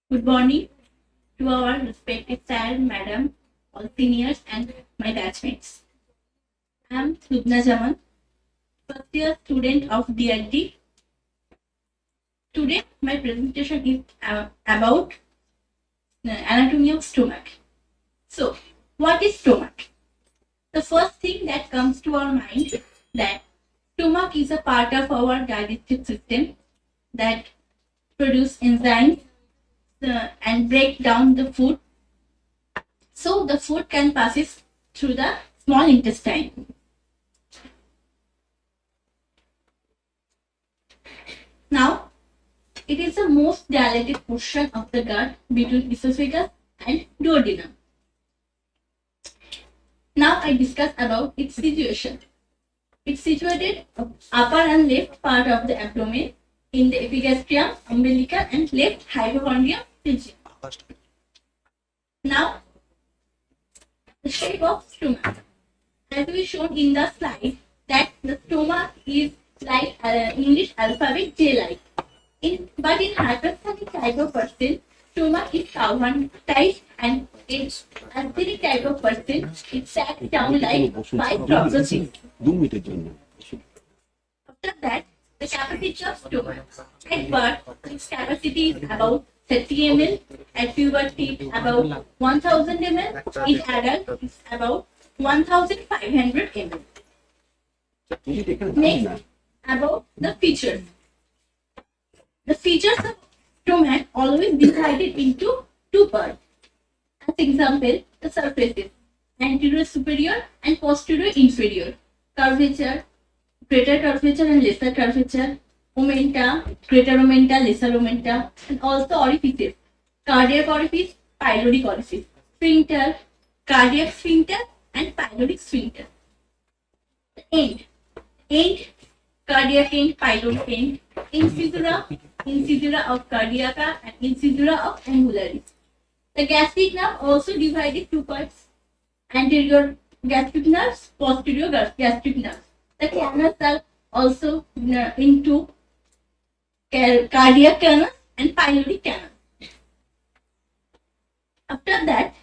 Good morning to our respected sir, madam, all seniors and my batchmates. I am Lubna Jaman, first year student of DIT. Today my presentation is about the anatomy of stomach. So, what is stomach? The first thing that comes to our mind is that stomach is a part of our digestive system that produce enzymes and break down the food, so the food can passes through the small intestine. Now, it is the most dilated portion of the gut between esophagus and duodenum. Now I discuss about its situation. It's situated upper and left part of the abdomen in the epigastrium, umbilical and left hypochondrium region. Now, the shape of stomach. As we shown in the slide, that the stomach is like English alphabet J-like. But in hypersonic type of person, stomach is cowhand type, and in acidic type of person, it sacks down like 5 drops of cheese. After that, the capacity of stomach. At birth, its capacity is about 30 ml. At puberty, about 1000 ml. In adult, it's about 1500 ml. Next, about the features. The features of stomach always divided into two parts. As example, the surfaces, anterior superior and posterior inferior, curvature, greater curvature and lesser curvature, omentum, greater omentum, lesser omentum, and also orifices, cardiac orifice, pyloric orifice, sphincter, cardiac sphincter, and pyloric sphincter. The end, cardiac end, pyloric end, incisura of cardiaca and incisura of angularis. The gastric nerve also divided two parts: anterior gastric nerves, posterior gastric nerves. The canals are also into cardiac canals and pyloric canals. After that,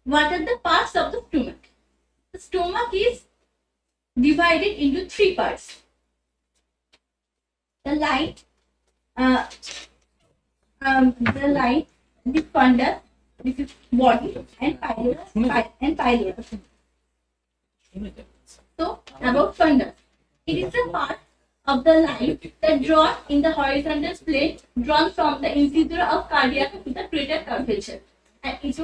what are the parts of the stomach? The stomach is divided into three parts. The line, the fundus, this is body, and pylorus. So, about fundus, it is a part of the line that drawn in the horizontal plane, drawn from the incisura of cardiac to the greater curvature, and it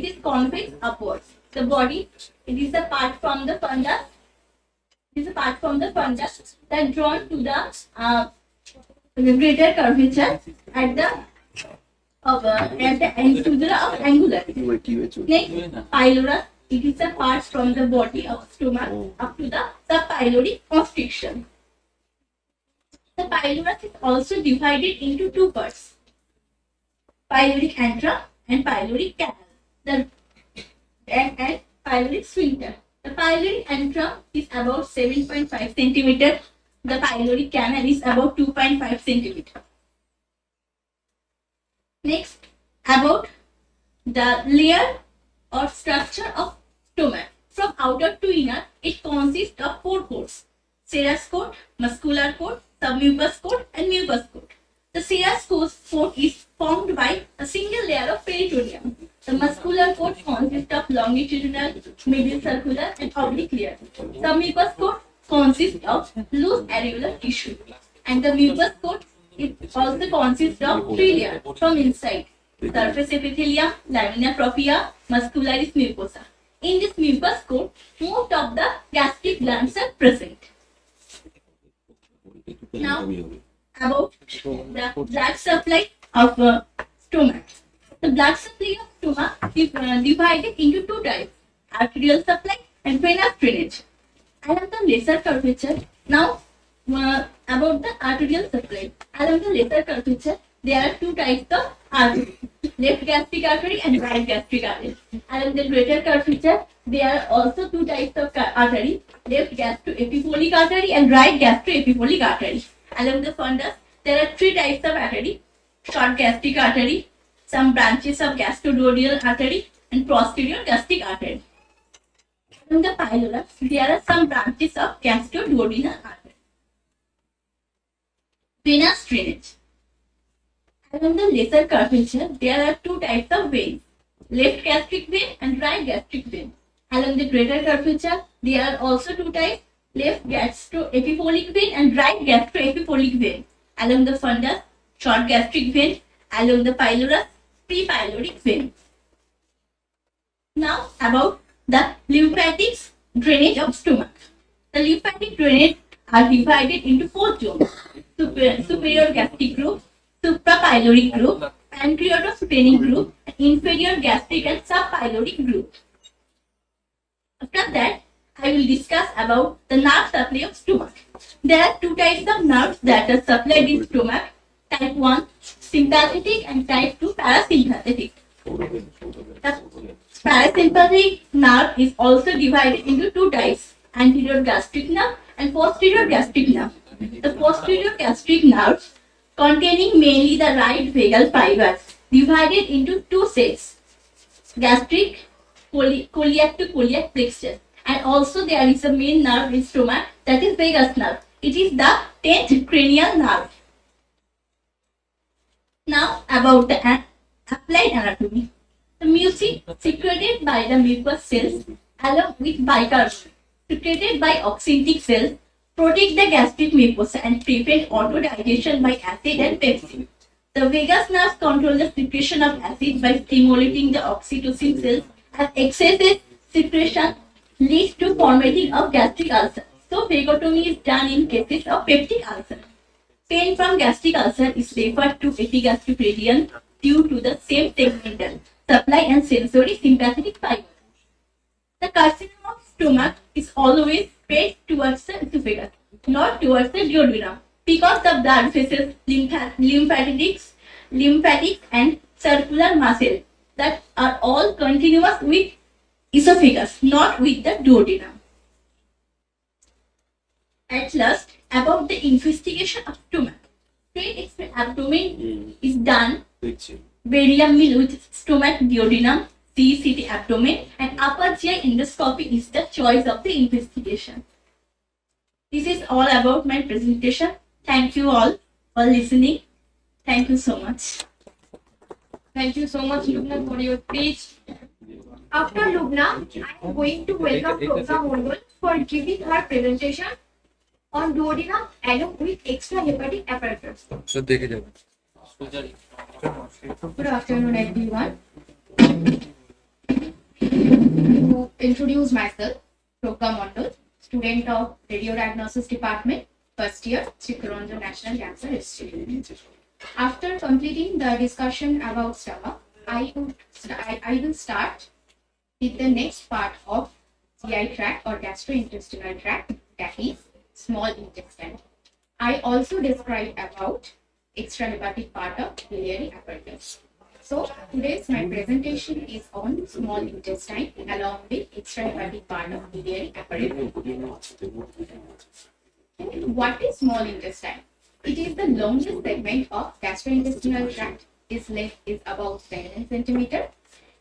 is convex upwards. The body, it is a part from the fundus. It is a part from the fundus that drawn to the greater curvature at the incisura of angularis. Next, pylorus. It is a part from the body of stomach up to the subpyloric constriction. The pylorus is also divided into two parts: pyloric antrum and pyloric canal, and pyloric sphincter. The pyloric antrum is about 7.5 cm. The pyloric canal is about 2.5 cm. Next, about the layer or structure of stomach. From outer to inner, it consists of four coats: serous coat, muscular coat, submucous coat, and mucous coat. The serous coat is formed by a single layer of peritoneum. The muscular coat consists of longitudinal, middle circular, and oblique layers. Submucous coat consists of loose areolar tissue, and the mucous coat also consists of three layers from inside: surface epithelium, lamina propria, muscularis mucosa. In this mucous coat, most of the gastric glands are present. Now, about the blood supply of stomach. The blood supply of stomach is divided into two types: arterial supply and venous drainage. Along the lesser curvature, now about the arterial supply. Along the lesser curvature, there are two types of artery: left gastric artery and right gastric artery. Along the greater curvature, there are also two types of artery: left gastroepiphytic artery and right gastroepiphytic artery. Along the fundus, there are three types of artery: short gastric artery, some branches of gastroduodenal artery and posterior gastric artery. Along the pylorus, there are some branches of gastroduodenal artery. Venous drainage. Along the lesser curvature, there are two types of veins, left gastric vein and right gastric vein. Along the greater curvature, there are also two types, left gastroepiphyolic vein and right gastroepiphyolic vein. Along the fundus, short gastric vein. Along the pylorus, prepyloric vein. Now about the lymphatic drainage of stomach. The lymphatic drainage are divided into four zones: superior gastric group, suprapyloric group, pancreatosplenic group, and inferior gastric and subpyloric group. After that, I will discuss about the nerve supply of stomach. There are two types of nerves that are supplied in stomach: type 1 sympathetic and type 2 parasympathetic. The parasympathetic nerve is also divided into two types: anterior gastric nerve and posterior gastric nerve. The posterior gastric nerve, containing mainly the right vagal fibers, divided into two sets: gastric, celiac to celiac plexus, and also there is a main nerve in stomach, that is vagus nerve. It is the 10th cranial nerve. Now about the applied anatomy. The mucin secreted by the mucous cells along with bicarbonate secreted by oxyntic cells protect the gastric mucosa and prevent autodigestion by acid and pepsin. The vagus nerves control the secretion of acid by stimulating the oxytocin cells, and excessive secretion leads to formatting of gastric ulcer. So vagotomy is done in cases of peptic ulcer. Pain from gastric ulcer is referred to epigastric region due to the same segmental supply and sensory sympathetic fiber. The carcinoma of stomach is always straight towards the esophagus, not towards the duodenum, because the blood vessels, lymphatics and circular muscle that are all continuous with esophagus, not with the duodenum. At last, about the investigation of stomach. Straight abdomen is done barium meal with stomach, duodenum, CCT abdomen, and upper GI endoscopy is the choice of the investigation. This is all about my presentation. Thank you all for listening. Thank you so much. Thank you so much, Lubna, for your speech. After Lubna, I am going to welcome Professor Mongol for giving her presentation on duodenum along with extrahepatic apparatus. Good afternoon, everyone. To introduce myself, Professor Mongol, student of Radiodiagnosis Department, first year, Chittyaranjan National Cancer Institute. After completing the discussion about stomach, I will start with the next part of GI tract or gastrointestinal tract, that is small intestine. I also describe about extrahepatic part of biliary apparatus. So today's my presentation is on small intestine along with extrahepatic part of biliary apparatus. What is small intestine? It is the longest segment of gastrointestinal tract. Its length is about 7 cm.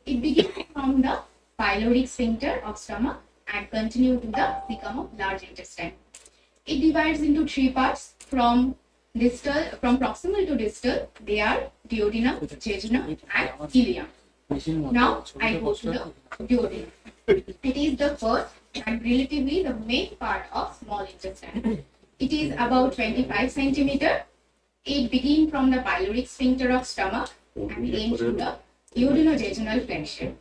It begins from the pyloric sphincter of stomach and continues to the cecum of large intestine. It divides into three parts. From proximal to distal, they are duodenum, jejunum, and ileum. Now I go to the duodenum. It is the first and relatively the main part of small intestine. It is about 25 cm. It begins from the pyloric sphincter of stomach and ends to the duodenojejunal flexion.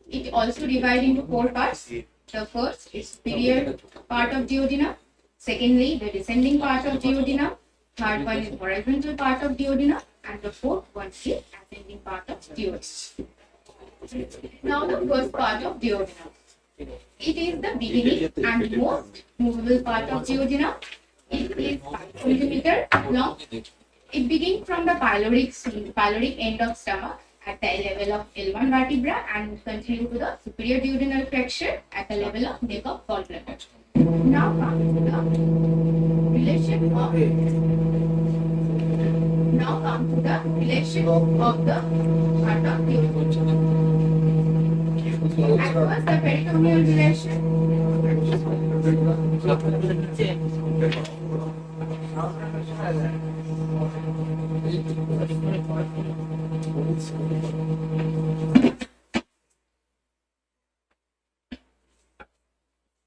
It also divides into four parts. The first is superior part of duodenum. Secondly, the descending part of duodenum. Third one is horizontal part of duodenum. And the fourth one is ascending part of duodenum. Now the first part of duodenum. It is the beginning and most movable part of duodenum. It is 5 cm long. It begins from the pyloric end of stomach at the level of L1 vertebra and continue to the superior duodenal flexure at the level of neck of gallbladder. Now comes on to the relation of the part of duodenum. At first, the peritoneal relation.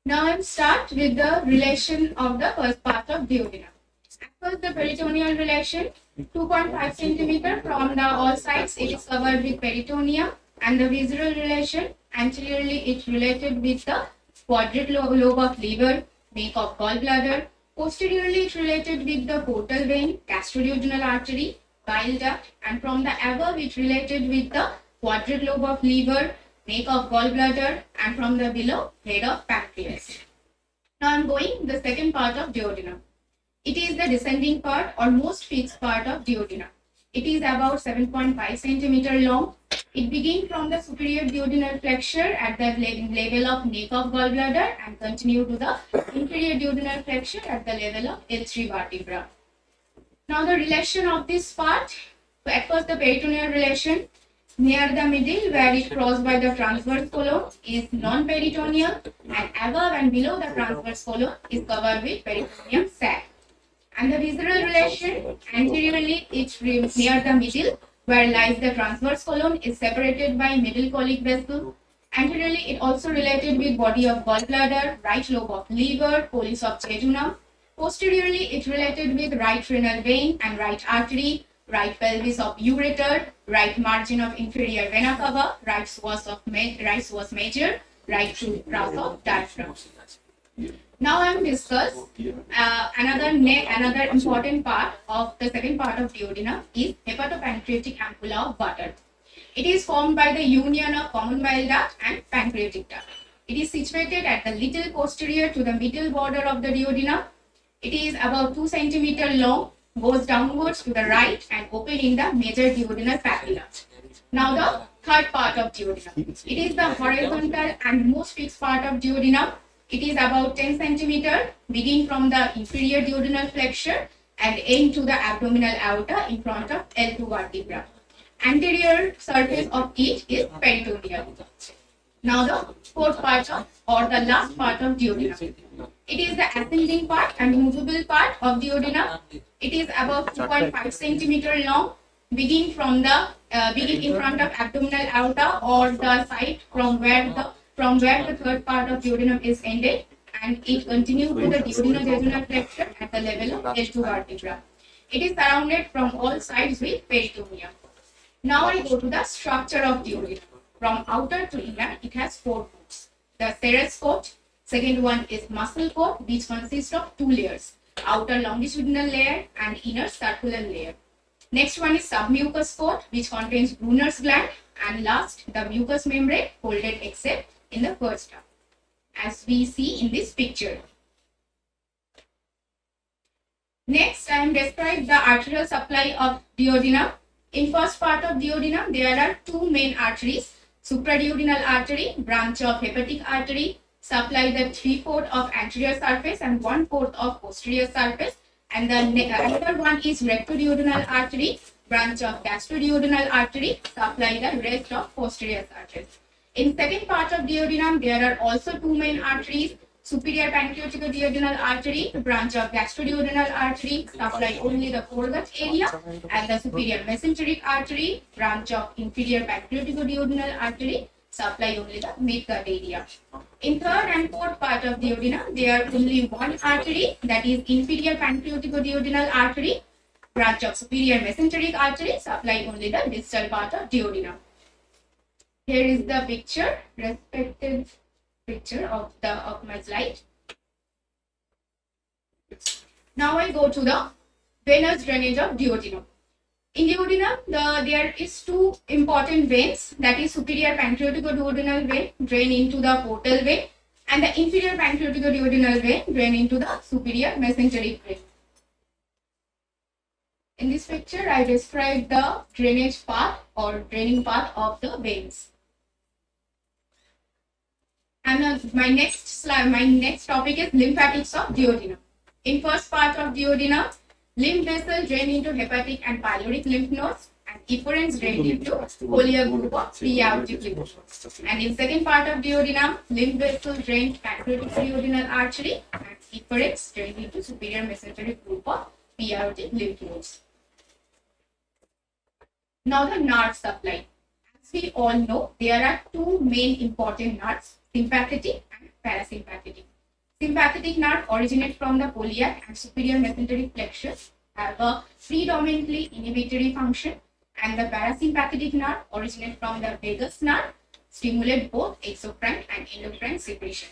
Now I'll start with the relation of the first part of duodenum. At first, the peritoneal relation, 2.5 centimeter from the all sides, it is covered with peritoneum, and the visceral relation, anteriorly it related with the quadrate lobe of liver, make of gallbladder. Posteriorly it related with the portal vein, gastroduodenal artery, bile duct, and from the above it related with the quadrate lobe of liver, make of gallbladder, and from the below, head of pancreas. Now I am going the second part of duodenum. It is the descending part or most fixed part of duodenum. It is about 7.5 centimeter long. It begins from the superior duodenal flexure at the level of neck of gallbladder and continue to the inferior duodenal flexure at the level of L3 vertebra. Now the relation of this part, at first the peritoneal relation, near the middle where it crossed by the transverse colon is non-peritoneal, and above and below the transverse colon is covered with peritoneum sac. And the visceral relation, anteriorly it's near the middle where lies the transverse colon is separated by middle colic vessel. Anteriorly it also related with body of gallbladder, right lobe of liver, polys of Chittyaranjan. Posteriorly it related with right renal vein and right artery, right pelvis of ureter, right margin of inferior vena cava, right psoas major, right trough of diaphragm. Now I am discuss another important part of the second part of duodenum is hepatopancreatic ampulla of butter. It is formed by the union of common bile duct and pancreatic duct. It is situated at the little posterior to the middle border of the duodenum. It is about 2 centimeter long, goes downwards to the right and open in the major duodenal papilla. Now the third part of duodenum. It is the horizontal and most fixed part of duodenum. It is about 10 centimeter, begin from the inferior duodenal flexure and end to the abdominal aorta in front of L2 vertebra. Anterior surface of it is peritoneal. Now the fourth part of, or the last part of duodenum. It is the ascending part and movable part of duodenum. It is about 2.5 centimeter long, begin in front of abdominal aorta or the side from where the third part of duodenum is ended, and it continues to the duodenal flexure at the level of L2 vertebra. It is surrounded from all sides with peritoneum. Now I go to the structure of duodenum. From outer to inner, it has 4 coats. The serous coat, second one is muscle coat, which consists of 2 layers, outer longitudinal layer and inner circular layer. Next one is submucous coat, which contains Brunner's gland, and last the mucous membrane folded except in the first half, as we see in this picture. Next, I am describe the arterial supply of duodenum. In first part of duodenum, there are 2 main arteries. Supraduodenal artery, branch of hepatic artery, supply the 3/4 of anterior surface and 1/4 of posterior surface. And the another one is rectoduodenal artery, branch of gastroduodenal artery, supply the rest of posterior surface. In second part of duodenum, there are also 2 main arteries. Superior pancreaticoduodenal artery, branch of gastroduodenal artery, supply only the foregut area, and the superior mesenteric artery, branch of inferior pancreaticoduodenal artery, supply only the midgut area. In third and fourth part of duodenum, there are only 1 artery, that is inferior pancreaticoduodenal artery, branch of superior mesenteric artery, supply only the distal part of duodenum. Here is the picture, respective picture of my slide. Now I go to the venous drainage of duodenum. In duodenum, there is 2 important veins, that is superior pancreaticoduodenal vein drain into the portal vein, and the inferior pancreaticoduodenal vein drain into the superior mesenteric vein. In this picture, I describe the drainage part or draining part of the veins. And my next topic is lymphatics of duodenum. In first part of duodenum, Lymph vessel drain into hepatic and pyloric lymph nodes, and efferents drain into foliar group of pre-aortic lymph nodes. And in second part of duodenum, lymph vessel drain pancreatic duodenal artery, and efferents drain into superior mesenteric group of pre-aortic lymph nodes. Now the nerve supply. As we all know, there are two main important nerves, sympathetic and parasympathetic. Sympathetic nerve originates from the iliac and superior mesenteric plexus, have a predominantly inhibitory function, and the parasympathetic nerve originates from the vagus nerve, stimulate both exocrine and endocrine secretion.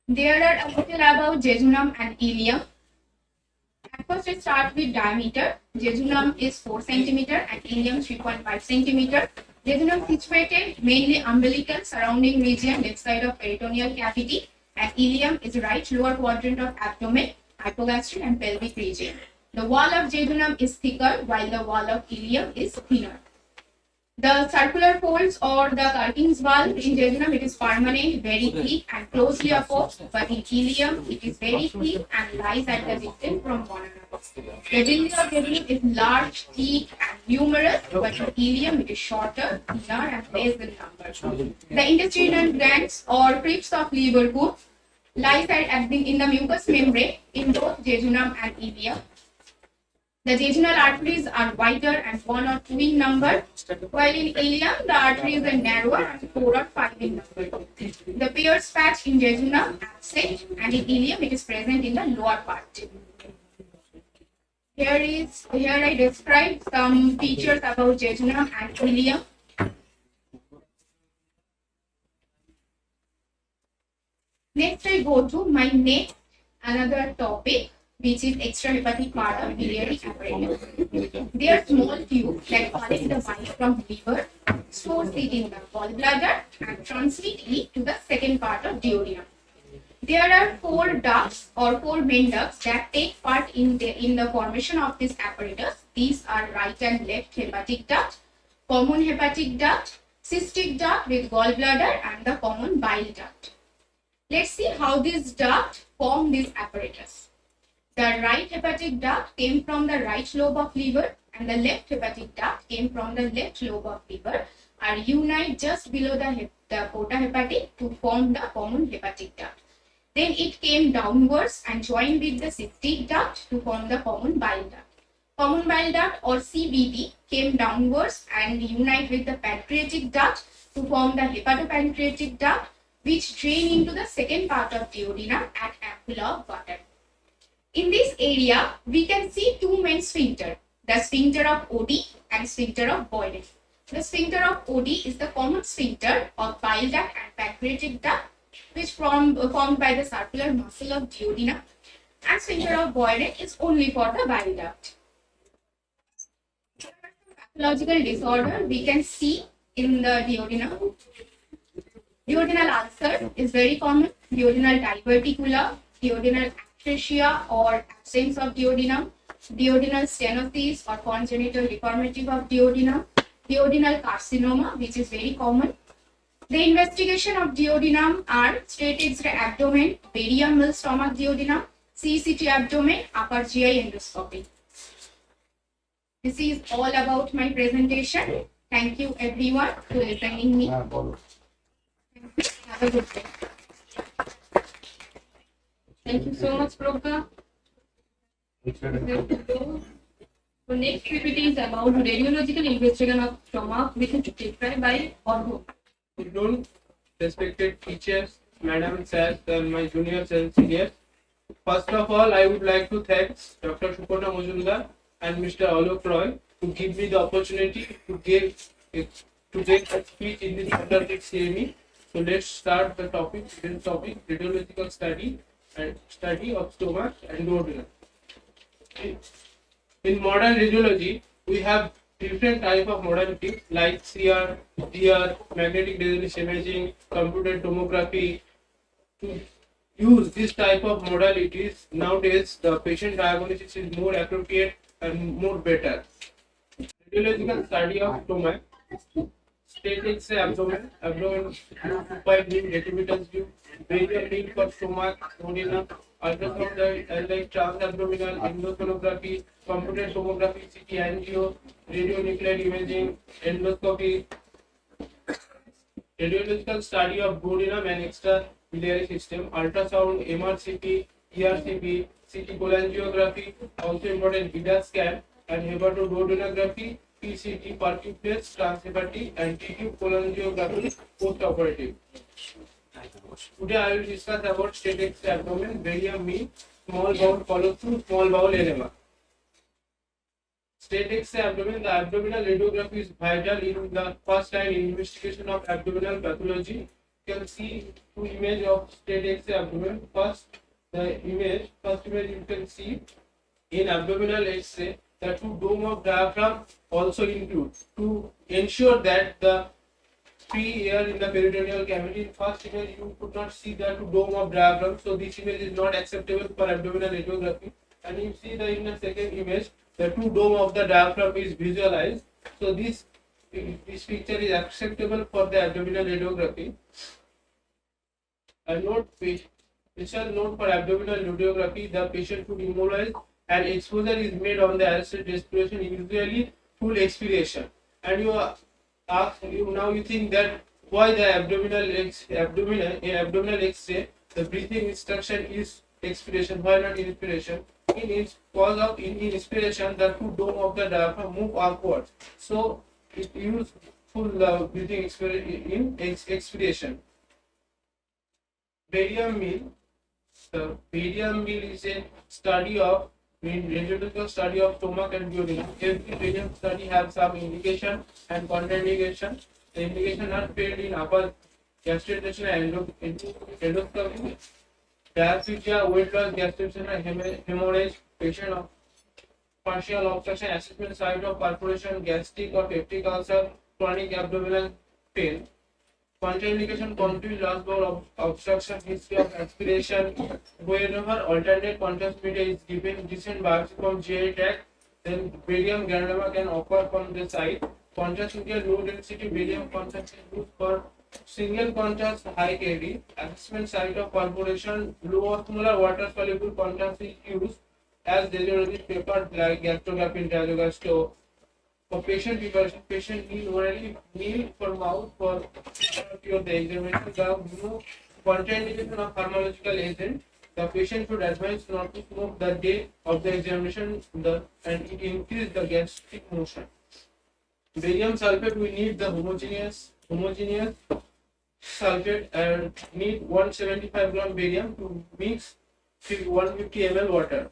There are a little about jejunum and ileum. At first, let's start with diameter. Jejunum is 4 cm and ileum 3.5 cm. Jejunum situated mainly umbilical surrounding region left side of peritoneal cavity, and ileum is right lower quadrant of abdomen, hypogastric and pelvic region. The wall of jejunum is thicker while the wall of ileum is thinner. The circular folds or the Curtin's valve in jejunum, it is permanent, very thick and closely opposed, but in ileum it is very thin and lies at the distance from one another. The villi of jejunum is large, thick and numerous, but in ileum it is shorter, thinner and less in number. The intestinal glands or crypts of liver lies in the mucous membrane in both jejunum and ileum. The jejunal arteries are wider and 1 or 2 in number, while in ileum the arteries are narrower and 4 or 5 in number. The Peyer's patch in jejunum absent, and in ileum it is present in the lower part. Here I describe some features about jejunum and ileum. Next I go to my next another topic, which is extrahepatic part of biliary apparatus. They are small tubes that collect the bile from liver, stores it in the gallbladder, and transmit it to the second part of duodenum. There are 4 ducts or 4 main ducts that take part in the formation of this apparatus. These are right and left hepatic duct, common hepatic duct, cystic duct with gallbladder, and the common bile duct. Let's see how this duct form this apparatus. The right hepatic duct came from the right lobe of liver, and the left hepatic duct came from the left lobe of liver, are unite just below the porta hepatic to form the common hepatic duct. Then it came downwards and joined with the cystic duct to form the common bile duct. Common bile duct or CBD came downwards and unite with the pancreatic duct to form the hepatopancreatic duct, which drain into the second part of duodenum at ampulla of water. In this area, we can see 2 main sphincter, the sphincter of OD and sphincter of Boyden. The sphincter of OD is the common sphincter of bile duct and pancreatic duct, which formed by the circular muscle of duodenum, and sphincter of Boyden is only for the bile duct. Pathological disorder we can see in the duodenum. Duodenal ulcer is very common, duodenal diverticula, duodenal atresia or absence of duodenum, duodenal stenosis or congenital deformity of duodenum, duodenal carcinoma, which is very common. The investigation of duodenum are straight X-ray abdomen, barium mill stomach duodenum, CCT abdomen, upper GI endoscopy. This is all about my presentation. Thank you everyone for listening me. Have a good day. Thank you so much, Prabha. The next PPT is about radiological investigation of stomach with described by Orgo. Good afternoon, respected teachers, madam, sir, and my juniors and seniors. First of all, I would like to thank Dr. Suparna Majumdar and Mr. Alok Roy to give me the opportunity to give a speech in this undertake CME. So let's start the topic, radiological study and study of stomach and duodenum. In modern radiology, we have different type of modalities like CR, DR, magnetic resonance imaging, computed tomography. To use this type of modalities, nowadays the patient diagnosis is more appropriate and more better. Radiological study of stomach, straight X-ray abdomen view, decubitus view, barium ring for stomach, duodenum, ultrasound like transabdominal, endosonography, computed tomography, CT angio, radionuclide imaging, endoscopy, radiological study of duodenum and extramedullary system, ultrasound, MRCP, ERCP, CT cholangiography, also important VIDA scan, and hepatoduodenography, PCT, percutaneous transhepatic, and tube cholangiography post-operative. Today I will discuss about state X-ray abdomen, barium mean, small bowel follow-through, small bowel enema. State X-ray abdomen, the abdominal radiography is vital in the first line investigation of abdominal pathology. You can see two images of state X-ray abdomen. First image you can see in abdominal X-ray the two dome of diaphragm also include to ensure that the free air in the peritoneal cavity. In first image you could not see the two dome of diaphragm, so this image is not acceptable for abdominal radiography. And you see in the second image the two dome of the diaphragm is visualized, so this picture is acceptable for the abdominal radiography. A note, special note for abdominal radiography: the patient should immobilize and exposure is made on the arrested respiration, usually full expiration. And you think that why the abdominal X-ray the breathing instruction is expiration, why not inspiration? In its cause of inspiration, the two dome of the diaphragm move upwards, so it use full breathing in expiration. Barium meal. The barium meal is a study of radiological study of stomach and duodenum. Every barium study has some indication and contraindication. The indication are failed in upper gastrointestinal endoscopy, diaphagia, weight loss, gastrointestinal hemorrhage, patient of partial obstruction, assessment site of perforation, gastric or peptic ulcer, chronic abdominal pain. Contraindication: complete last bowel obstruction, history of aspiration. Whenever alternate contrast media is given, recent biopsy from GI tract, then barium granuloma can occur from the site. Contrast media low density barium contrast is used for single contrast high KD. Assessment site of perforation, low osmolar water soluble contrast is used as radiologist preferred like gastrography and diagogasto. For patient preparation, patient need orally meal for mouth for the examination. The no contraindication of pharmacological agent. The patient should advise not to smoke the day of the examination, and it increase the gastric motion. Barium sulfate, we need the homogeneous sulfate and need 175 gram barium to mix 150 ml water.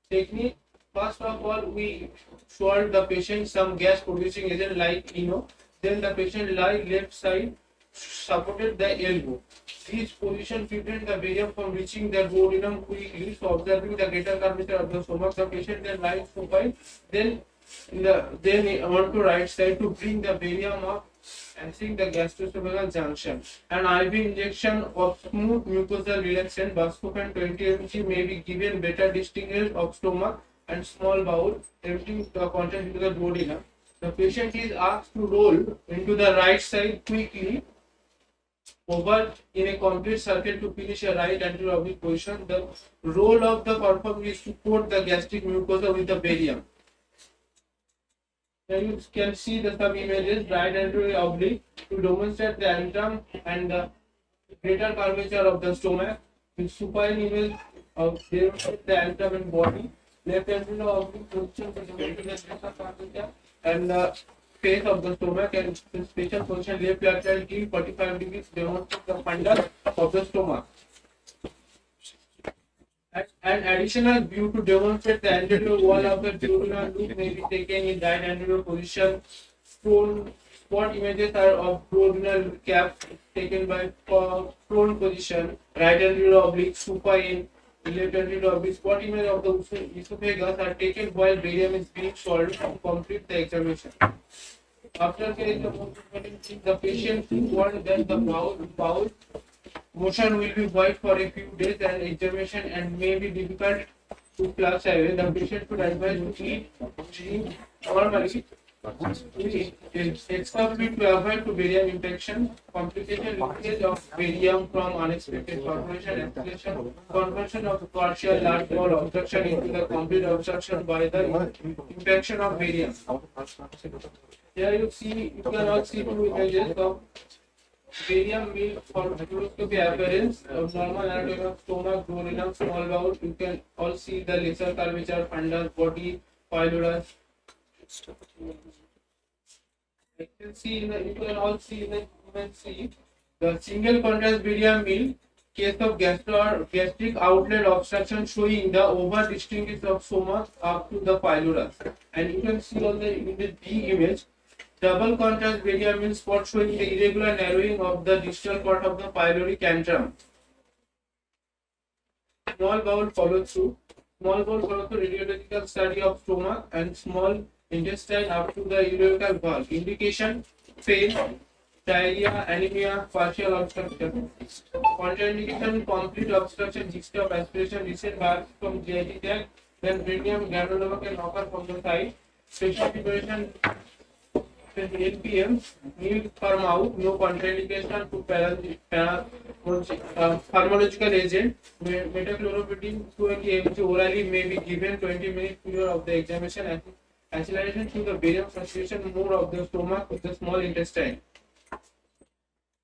Technique: first of all, we swirl the patient some gas producing agent like Eno. Then the patient lie left side supported the elbow. This position prevents the barium from reaching the duodenum quickly. So observing the greater curvature of the stomach, the patient then lies supine. Then on to right side to bring the barium up and seeing the gastroesophageal junction. An IV injection of smooth mucosal relaxant Buscopan 20 mg may be given better distinguish of stomach and small bowel, emptying the contents into the duodenum. The patient is asked to roll into the right side quickly over in a complete circle to finish a right anterior oblique position. The role of the performed is to coat the gastric mucosa with the barium. Then you can see the some images right anterior oblique to demonstrate the antrum and the greater curvature of the stomach. With supine image of the antrum and body. Left anterior oblique position to demonstrate the curvature and the face of the stomach, and the special position left lateral T 45 degrees demonstrates the fundus of the stomach. An additional view to demonstrate the anterior wall of the duodenal loop may be taken in right anterior position. Spot images are of duodenal cap taken by prone position, right anterior oblique, supine, left anterior oblique. Spot image of the esophagus are taken while barium is being swallowed to complete the examination. After carrying the most important thing, the patient warned that the bowel motion will be white for a few days and examination and may be difficult to flush away. The patient should advise to eat normally Excavate to avoid to barium infection, complicated leakage of barium from unexpected perforation, escalation, conversion of partial large bowel obstruction into the complete obstruction by the infection of barium. Here you can all see two images of barium meal for fluoroscopy appearance of normal anatomy of stomach, duodenum, small bowel. You can all see the lesser curvature, fundus, body, pylorus. You can all see in the image C the single contrast barium meal case of gastric outlet obstruction showing the over distinguished of stomach up to the pylorus. And you can see on the in the D image double contrast barium meal spot showing the irregular narrowing of the distal part of the pyloric antrum. Small bowel follow through. Small bowel follow through radiological study of stomach and small intestine up to the ureteral valve. Indication: pain, diarrhea, anemia, partial obstruction. Contraindication: complete obstruction, history of aspiration, recent biopsy from GI tract, then barium granuloma can occur from the side. Patient preparation: LPM, meal per mouth, no contraindication to pharmacological agent. Metachloropitin 20 mg orally may be given 20 minutes period of the examination. Acceleration to the barium substitution more of the stomach with the small intestine.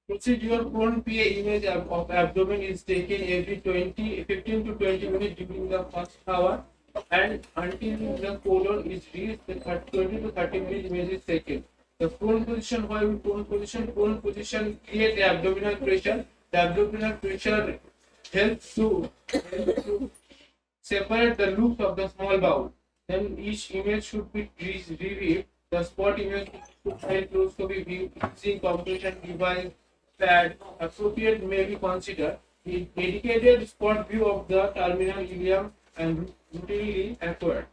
Procedure: prone PA image of abdomen is taken every 15 to 20 minutes during the first hour, and until the colon is reached, the 20 to 30 minutes image is taken. The prone position, why we prone position create abdominal pressure. The abdominal pressure helps to separate the loops of the small bowel. Then each image should be reviewed. The spot image should help fluoroscopy view using compression device, pad. Appropriate may be considered. The dedicated spot view of the terminal ileum and routinely acquired.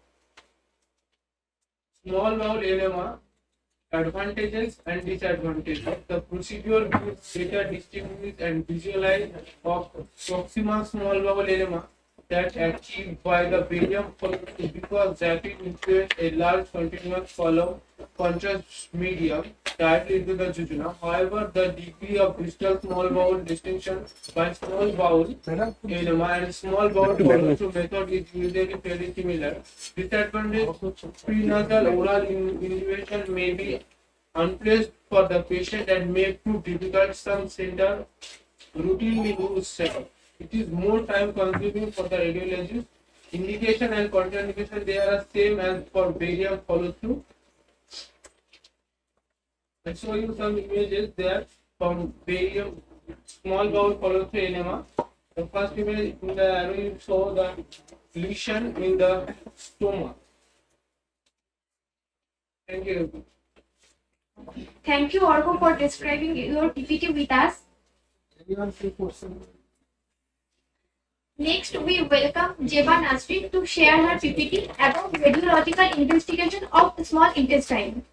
Small bowel enema, advantages and disadvantages. The procedure gives better distinguish and visualize of proximal small bowel enema that achieved by the barium column because rapid influence a large continuous column contrast medium directly into the jejunum. However, the degree of distal small bowel distinction by small bowel enema and small bowel follow-through method is usually fairly similar. Disadvantage: prenasal oral inhalation may be unplaced for the patient and may prove difficult. Some center routinely use setup. It is more time consuming for the radiologist. Indication and contraindication they are same as for barium follow through. I show you some images there from barium small bowel follow through enema. The first image in the arrow you show the lesion in the stomach. Thank you. Thank you, Orko, for describing your PPT with us. Next, we welcome Jeba Nasri to share her PPT about radiological investigation of the small intestine.